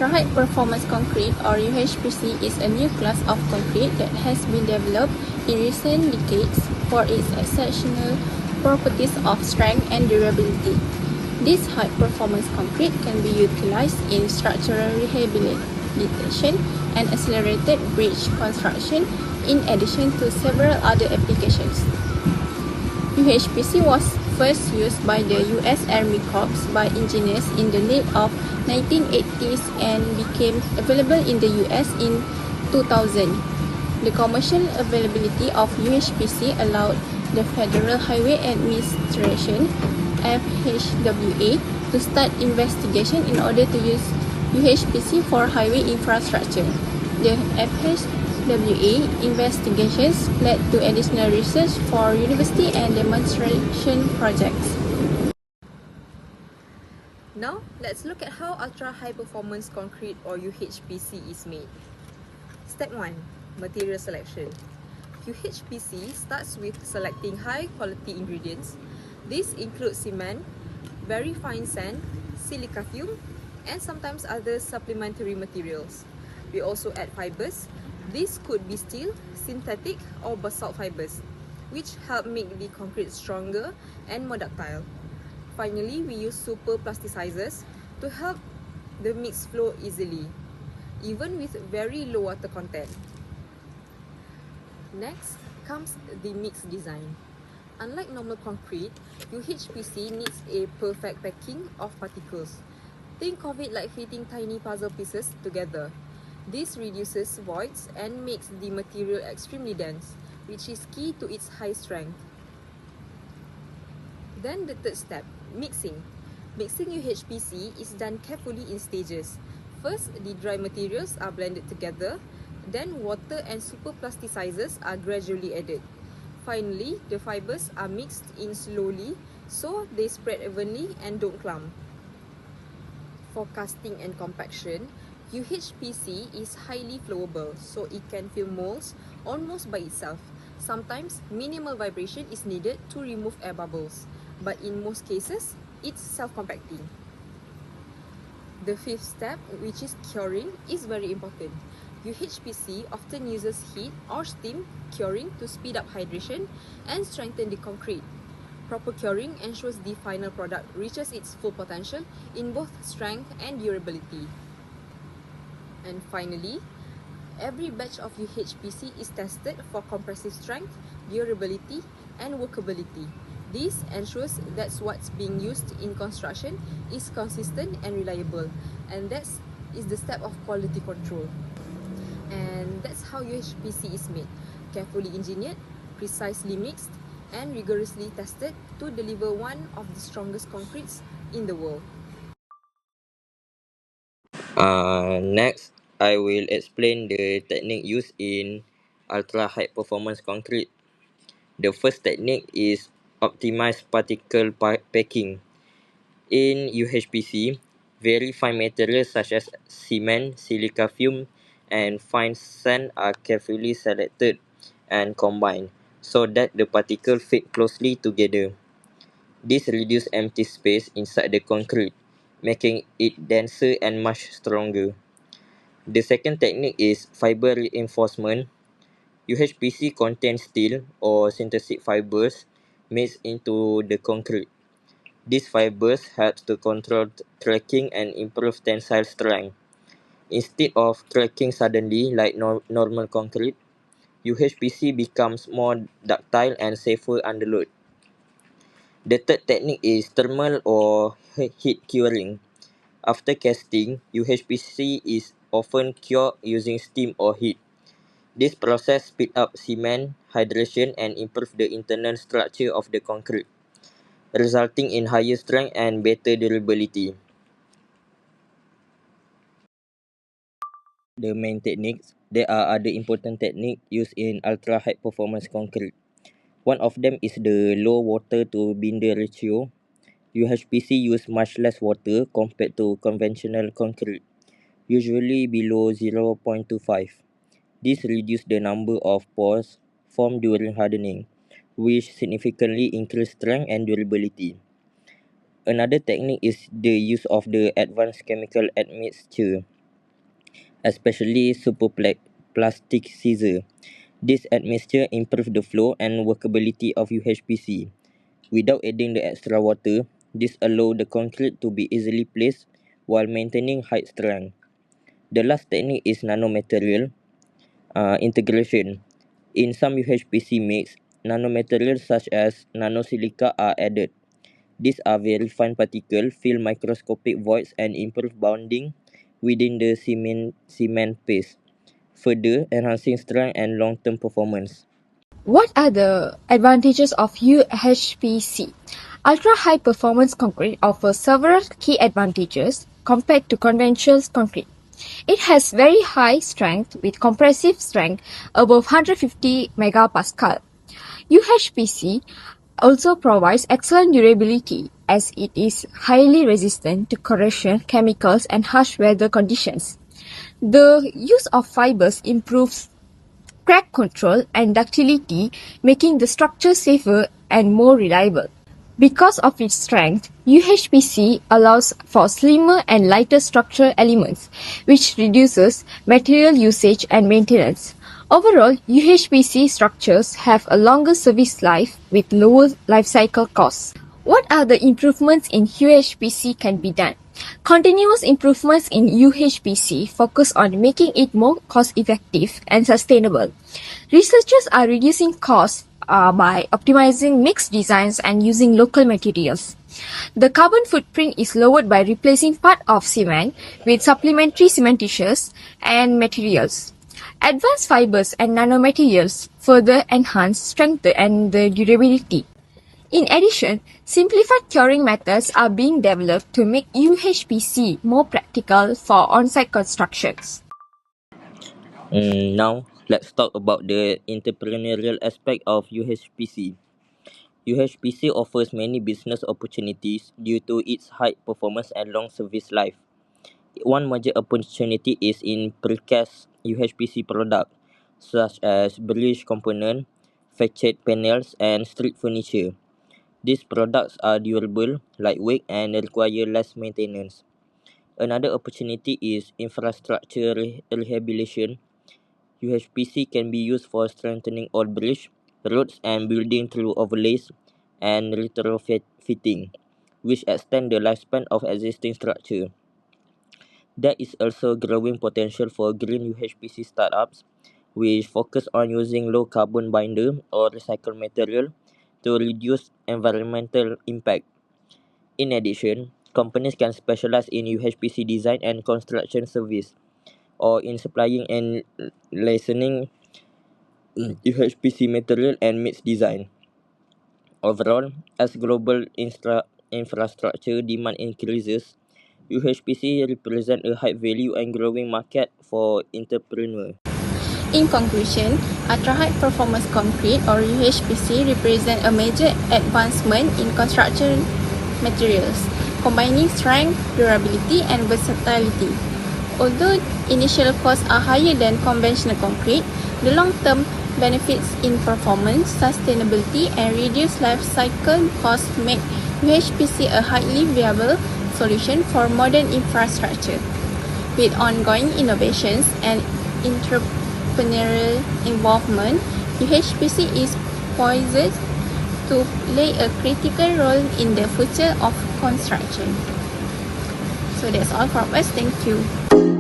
Ultra-high performance concrete, or UHPC, is a new class of concrete that has been developed in recent decades for its exceptional properties of strength and durability. This high-performance concrete can be utilized in structural rehabilitation and accelerated bridge construction, in addition to several other applications. UHPC was first used by the U.S. Army Corps by engineers in the late of 1980s and became available in the U.S. in 2000. The commercial availability of UHPC allowed the Federal Highway Administration (FHWA) to start investigation in order to use UHPC for highway infrastructure. The FHWA investigations led to additional research for university and demonstration projects. Now, let's look at how ultra-high performance concrete, or UHPC, is made. Step 1. Material selection. UHPC starts with selecting high-quality ingredients. These include cement, very fine sand, silica fume, and sometimes other supplementary materials. We also add fibers. These could be steel, synthetic, or basalt fibers, which help make the concrete stronger and more ductile. Finally, we use super plasticizers to help the mix flow easily, even with very low water content. Next comes the mix design. Unlike normal concrete, UHPC needs a perfect packing of particles. Think of it like fitting tiny puzzle pieces together. This reduces voids and makes the material extremely dense, which is key to its high strength. Then the third step, mixing. Mixing UHPC is done carefully in stages. First, the dry materials are blended together. Then water and super plasticizers are gradually added. Finally, the fibers are mixed in slowly so they spread evenly and don't clump. For casting and compaction, UHPC is highly flowable, so it can fill molds almost by itself. Sometimes, minimal vibration is needed to remove air bubbles, but in most cases, it's self-compacting. The fifth step, which is curing, is very important. UHPC often uses heat or steam curing to speed up hydration and strengthen the concrete. Proper curing ensures the final product reaches its full potential in both strength and durability. And finally, every batch of UHPC is tested for compressive strength, durability, and workability. This ensures that what's being used in construction is consistent and reliable, and that is the step of quality control. And that's how UHPC is made: carefully engineered, precisely mixed, and rigorously tested to deliver one of the strongest concretes in the world. Next, I will explain the technique used in ultra high performance concrete. The first technique is optimized particle packing. In UHPC, very fine materials such as cement, silica fume, and fine sand are carefully selected and combined so that the particles fit closely together. This reduces empty space inside the concrete, making it denser and much stronger. The second technique is fiber reinforcement. UHPC contains steel or synthetic fibers mixed into the concrete. These fibers help to control cracking and improve tensile strength. Instead of cracking suddenly like normal concrete, UHPC becomes more ductile and safer under load. The third technique is thermal or heat curing. After casting, UHPC is often cured using steam or heat. This process speeds up cement hydration and improves the internal structure of the concrete, resulting in higher strength and better durability. The main techniques, there are other important techniques used in ultra high performance concrete. One of them is the low water to binder ratio. UHPC use much less water compared to conventional concrete, usually below 0.25. This reduces the number of pores formed during hardening, which significantly increase strength and durability. Another technique is the use of the advanced chemical admixture. especially superplastic scissor. This admixture improves the flow and workability of UHPC. Without adding the extra water, this allows the concrete to be easily placed while maintaining height strength. The last technique is nanomaterial integration. In some UHPC mix, nanomaterials such as nanosilica are added. These are very fine particles, fill microscopic voids and improve bonding within the cement paste, further enhancing strength and long-term performance. What are the advantages of UHPC? Ultra-high performance concrete offers several key advantages compared to conventional concrete. It has very high strength with compressive strength above 150 megapascal. UHPC also provides excellent durability as it is highly resistant to corrosion, chemicals, and harsh weather conditions. The use of fibers improves crack control and ductility, making the structure safer and more reliable. Because of its strength, UHPC allows for slimmer and lighter structural elements, which reduces material usage and maintenance. Overall, UHPC structures have a longer service life with lower life cycle costs. What are the improvements in UHPC can be done? Continuous improvements in UHPC focus on making it more cost-effective and sustainable. Researchers are reducing costs by optimizing mixed designs and using local materials. The carbon footprint is lowered by replacing part of cement with supplementary cementitious and materials. Advanced fibers and nanomaterials further enhance strength and the durability. In addition, simplified curing methods are being developed to make UHPC more practical for on-site constructions. Now, let's talk about the entrepreneurial aspect of UHPC. UHPC offers many business opportunities due to its high performance and long service life. One major opportunity is in precast UHPC products such as bridge component, facade panels, and street furniture. These products are durable, lightweight, and require less maintenance. Another opportunity is infrastructure rehabilitation. UHPC can be used for strengthening old bridge, roads, and building through overlays and retrofitting, which extend the lifespan of existing structure. There is also growing potential for green UHPC startups, which focus on using low carbon binder or recycled material to reduce environmental impact. In addition, companies can specialize in UHPC design and construction service, or in supplying and licensing UHPC material and mix design. Overall, as global infrastructure demand increases, UHPC represents a high value and growing market for entrepreneurs. In conclusion, ultra-high performance concrete or UHPC represent a major advancement in construction materials, combining strength, durability, and versatility. Although initial costs are higher than conventional concrete, the long-term benefits in performance, sustainability, and reduced life cycle costs make UHPC a highly viable solution for modern infrastructure. With ongoing innovations and entrepreneurial involvement, UHPC is poised to play a critical role in the future of construction. So that's all from us. Thank you.